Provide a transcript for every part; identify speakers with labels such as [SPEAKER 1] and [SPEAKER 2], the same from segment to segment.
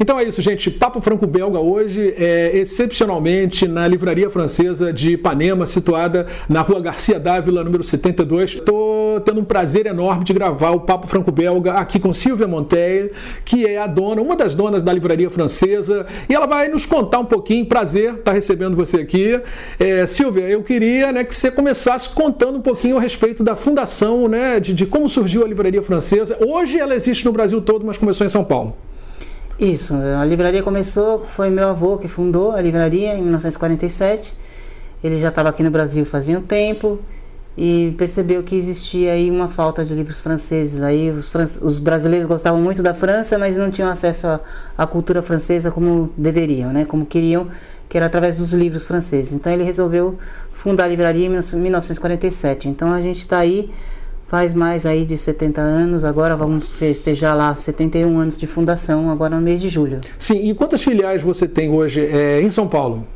[SPEAKER 1] Então é isso, gente. Papo Franco-Belga hoje é excepcionalmente na Livraria Francesa de Ipanema, situada na Rua Garcia Dávila, número 72. Estou tendo um prazer enorme de gravar o Papo Franco-Belga aqui com Sylvia Monteil, que é a dona, uma das donas da Livraria Francesa, e ela vai nos contar um pouquinho. Prazer estar recebendo você aqui. Sylvia, eu queria, que você começasse contando um pouquinho a respeito da fundação, de como surgiu a Livraria Francesa. Hoje ela existe no Brasil todo, mas começou em São Paulo.
[SPEAKER 2] Isso, a livraria começou, foi meu avô que fundou a livraria em 1947. Ele já estava aqui no Brasil fazia um tempo e percebeu que existia aí uma falta de livros franceses. Aí os brasileiros gostavam muito da França, mas não tinham acesso à cultura francesa como deveriam, como queriam, que era através dos livros franceses. Então ele resolveu fundar a livraria em 1947. Então a gente está aí, faz mais aí de 70 anos, agora vamos festejar lá 71 anos de fundação, agora no mês de julho.
[SPEAKER 1] Sim, e quantas filiais você tem hoje em São Paulo?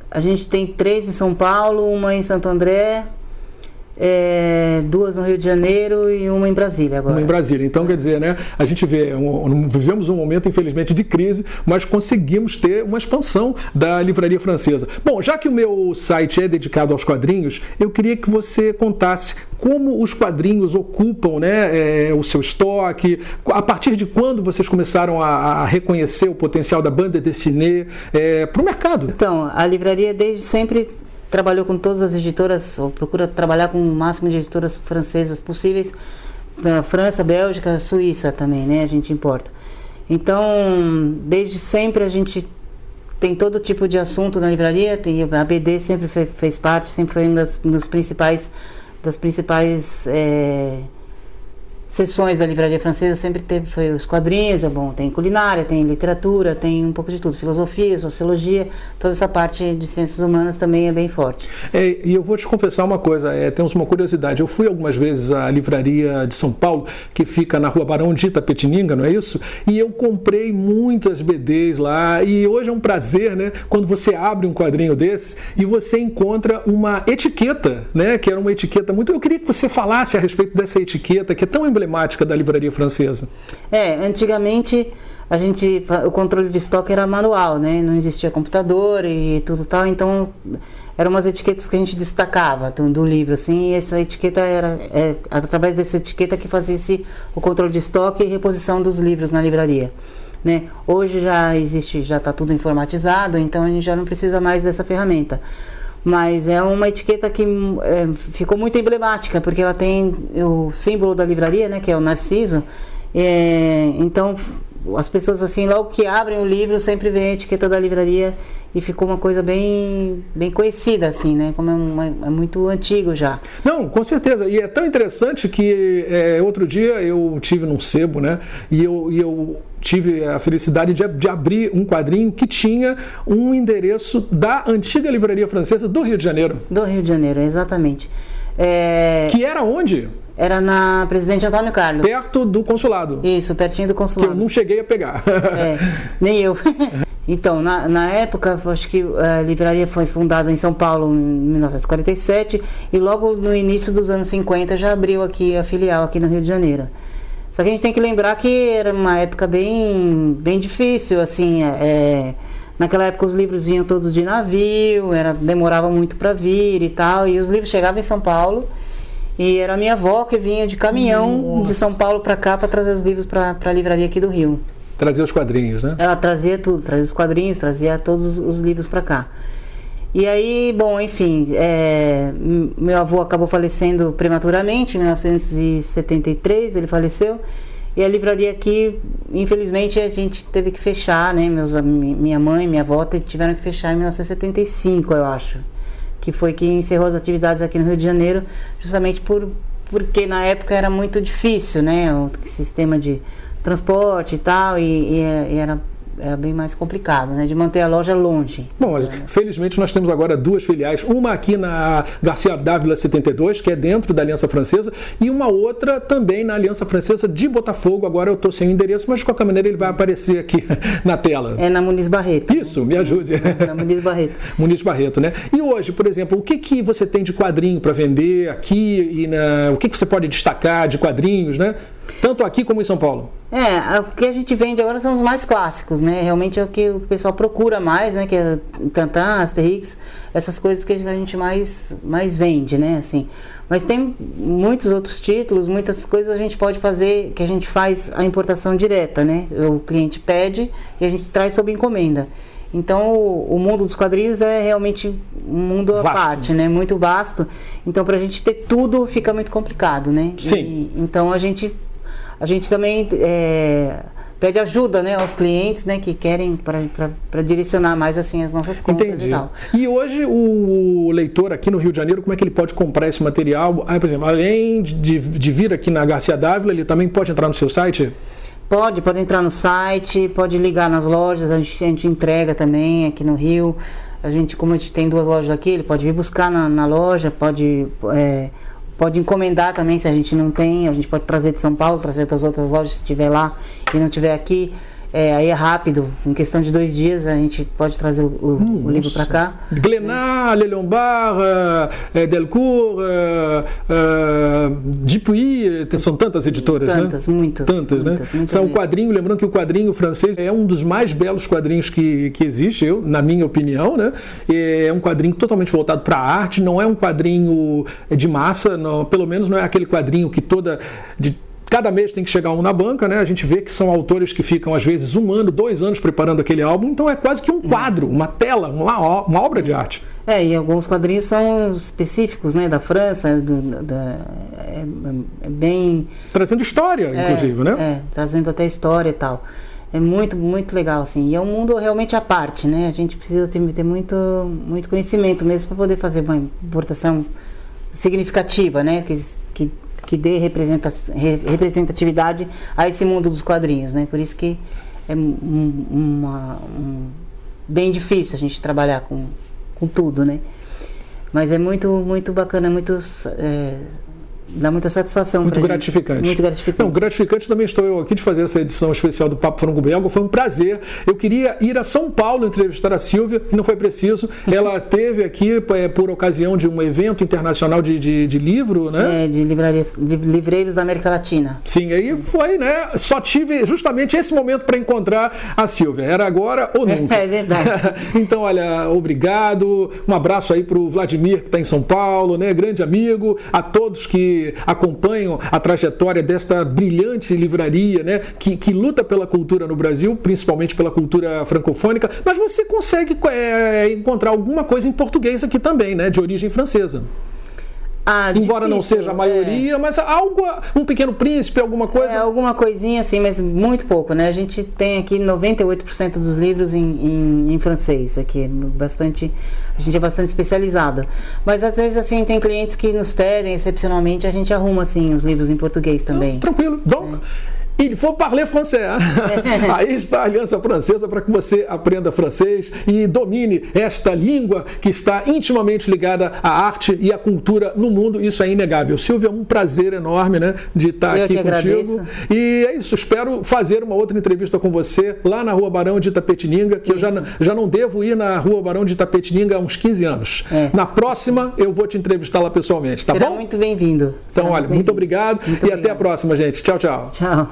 [SPEAKER 2] A gente tem 3 em São Paulo, uma em Santo André, 2 no Rio de Janeiro e uma em Brasília agora.
[SPEAKER 1] Uma em Brasília. Então, quer dizer, a gente vivemos um momento, infelizmente, de crise, mas conseguimos ter uma expansão da Livraria Francesa. Bom, já que o meu site é dedicado aos quadrinhos, eu queria que você contasse como os quadrinhos ocupam o seu estoque, a partir de quando vocês começaram a reconhecer o potencial da bande dessinée para o mercado.
[SPEAKER 2] Então, a livraria desde sempre trabalhou com todas as editoras, ou procura trabalhar com o máximo de editoras francesas possíveis, da França, Bélgica, Suíça também, a gente importa. Então, desde sempre a gente tem todo tipo de assunto na livraria, a BD sempre fez parte, sempre foi uma das principais seções da livraria francesa, sempre foi os quadrinhos, tem culinária, tem literatura, tem um pouco de tudo, filosofia, sociologia, toda essa parte de ciências humanas também é bem forte.
[SPEAKER 1] E eu vou te confessar uma coisa, temos uma curiosidade, eu fui algumas vezes à livraria de São Paulo, que fica na Rua Barão de Itapetininga, não é isso? E eu comprei muitas BDs lá, e hoje é um prazer, quando você abre um quadrinho desse e você encontra uma etiqueta, que era uma etiqueta muito... Eu queria que você falasse a respeito dessa etiqueta, que é tão emblemática da Livraria Francesa.
[SPEAKER 2] Antigamente o controle de estoque era manual, não existia computador e tudo tal, então eram umas etiquetas que a gente destacava do livro, assim, e essa etiqueta era através dessa etiqueta que fazia-se o controle de estoque e reposição dos livros na livraria. Hoje já está tudo informatizado, então a gente já não precisa mais dessa ferramenta. Mas é uma etiqueta que ficou muito emblemática, porque ela tem o símbolo da livraria, que é o narciso. Então, as pessoas, assim, logo que abrem o livro, sempre vem a etiqueta da livraria e ficou uma coisa bem conhecida, assim, como é muito antigo já.
[SPEAKER 1] Não, com certeza. E é tão interessante que outro dia eu tive num sebo, e eu tive a felicidade de abrir um quadrinho que tinha um endereço da antiga Livraria Francesa do Rio de Janeiro.
[SPEAKER 2] Do Rio de Janeiro, exatamente.
[SPEAKER 1] Que era onde?
[SPEAKER 2] Era na Presidente Antônio Carlos.
[SPEAKER 1] Perto do consulado.
[SPEAKER 2] Isso, pertinho do consulado.
[SPEAKER 1] Que eu não cheguei a pegar.
[SPEAKER 2] Nem eu. Então, na época, acho que a livraria foi fundada em São Paulo em 1947 e logo no início dos anos 50 já abriu aqui a filial aqui no Rio de Janeiro. Só que a gente tem que lembrar que era uma época bem difícil, assim, naquela época os livros vinham todos de navio, demorava muito para vir e tal, e os livros chegavam em São Paulo, e era a minha avó que vinha de caminhão de São Paulo para cá para trazer os livros para a livraria aqui do Rio.
[SPEAKER 1] Trazer os quadrinhos,
[SPEAKER 2] Ela trazia tudo, trazia os quadrinhos, trazia todos os livros para cá. E aí, bom, enfim, meu avô acabou falecendo prematuramente, em 1973 ele faleceu, e a livraria aqui, infelizmente, a gente teve que fechar, minha mãe e minha avó tiveram que fechar em 1975, eu acho, que foi que encerrou as atividades aqui no Rio de Janeiro, justamente porque na época era muito difícil, o sistema de transporte e tal, e era era bem mais complicado, né? De manter a loja longe.
[SPEAKER 1] Bom, mas felizmente nós temos agora 2 filiais, uma aqui na Garcia Dávila 72, que é dentro da Aliança Francesa, e uma outra também na Aliança Francesa de Botafogo. Agora eu estou sem o endereço, mas de qualquer maneira ele vai aparecer aqui na tela.
[SPEAKER 2] É na Muniz Barreto.
[SPEAKER 1] Isso, me ajude.
[SPEAKER 2] Na Muniz Barreto.
[SPEAKER 1] Muniz Barreto, né? E hoje, por exemplo, o que você tem de quadrinho para vender aqui? O que você pode destacar de quadrinhos, né? Tanto aqui como em São Paulo.
[SPEAKER 2] O que a gente vende agora são os mais clássicos, né? Realmente é o que o pessoal procura mais, né? Que é Tantan, Asterix, essas coisas que a gente mais vende, né? Assim. Mas tem muitos outros títulos, muitas coisas a gente pode fazer, que a gente faz a importação direta, né? O cliente pede e a gente traz sob encomenda. Então, o mundo dos quadrinhos é realmente um mundo à parte, né? Muito vasto. Então, para a gente ter tudo, fica muito complicado, né?
[SPEAKER 1] Sim.
[SPEAKER 2] Então, a gente também pede ajuda, né, aos clientes, né, que querem para direcionar mais assim as nossas compras.
[SPEAKER 1] Entendi.
[SPEAKER 2] E tal.
[SPEAKER 1] E hoje o leitor aqui no Rio de Janeiro, como é que ele pode comprar esse material? Por exemplo, além de vir aqui na Garcia Dávila, ele também pode entrar no seu site?
[SPEAKER 2] Pode entrar no site, pode ligar nas lojas, a gente entrega também aqui no Rio. Como a gente tem 2 lojas aqui, ele pode vir buscar na loja, pode encomendar também, se a gente não tem, a gente pode trazer de São Paulo, trazer das outras lojas se estiver lá e não estiver aqui. Aí é rápido, em questão de 2 dias a gente pode trazer o livro para cá.
[SPEAKER 1] Glénat, Le Lombard, Delcourt, Dupuy, são tantas editoras,
[SPEAKER 2] tantas,
[SPEAKER 1] né?
[SPEAKER 2] Muitas,
[SPEAKER 1] né? São quadrinho, lembrando que o quadrinho francês é um dos mais belos quadrinhos que existe, na minha opinião, né? É um quadrinho totalmente voltado para a arte, não é um quadrinho de massa, não, pelo menos não é aquele quadrinho que cada mês tem que chegar um na banca, né? A gente vê que são autores que ficam, às vezes, 1 ano, 2 anos preparando aquele álbum, então é quase que um quadro, uma tela, uma obra de arte.
[SPEAKER 2] E alguns quadrinhos são específicos, né, da França, é bem...
[SPEAKER 1] Trazendo história, inclusive, né?
[SPEAKER 2] Trazendo até história e tal. É muito, muito legal, assim. E é um mundo realmente à parte, né? A gente precisa ter muito, muito conhecimento mesmo para poder fazer uma importação significativa, né? Que dê representatividade a esse mundo dos quadrinhos, né? Por isso que é bem difícil a gente trabalhar com tudo, né? Mas é muito, muito bacana, dá muita satisfação.
[SPEAKER 1] Muito gratificante.
[SPEAKER 2] Muito gratificante.
[SPEAKER 1] Não, gratificante também estou eu aqui de fazer essa edição especial do Papo Franco Belga. Foi um prazer. Eu queria ir a São Paulo entrevistar a Sílvia, e não foi preciso. Ela esteve aqui por ocasião de um evento internacional de livro, né?
[SPEAKER 2] De livreiros da América Latina.
[SPEAKER 1] Sim, aí foi, né? Só tive justamente esse momento para encontrar a Sílvia. Era agora ou nunca.
[SPEAKER 2] É verdade.
[SPEAKER 1] Então, olha, obrigado. Um abraço aí para o Vladimir, que está em São Paulo, né? Grande amigo. A todos que acompanham a trajetória desta brilhante livraria, né, que luta pela cultura no Brasil, principalmente pela cultura francofônica, mas você consegue encontrar alguma coisa em português aqui também, né, de origem francesa. Embora
[SPEAKER 2] difícil,
[SPEAKER 1] não seja a maioria, mas algo, um Pequeno Príncipe, alguma coisa?
[SPEAKER 2] Alguma coisinha assim, mas muito pouco, né? A gente tem aqui 98% dos livros em francês, aqui, a gente é bastante especializada. Mas às vezes, assim, tem clientes que nos pedem, excepcionalmente, a gente arruma, assim, os livros em português também.
[SPEAKER 1] Tranquilo. Donc, il faut parler français. Aí está a Aliança Francesa para que você aprenda francês e domine esta língua que está intimamente ligada à arte e à cultura no mundo. Isso é inegável. Sílvia, um prazer enorme, né, de estar aqui contigo.
[SPEAKER 2] Agradeço.
[SPEAKER 1] E é isso. Espero fazer uma outra entrevista com você lá na Rua Barão de Itapetininga, que isso. Eu já não devo ir na Rua Barão de Itapetininga há uns 15 anos. Na próxima, eu vou te entrevistar lá pessoalmente, tá bom?
[SPEAKER 2] Será muito bem-vindo.
[SPEAKER 1] Então, olha, muito obrigado e até a próxima, gente. Tchau, tchau.
[SPEAKER 2] Tchau.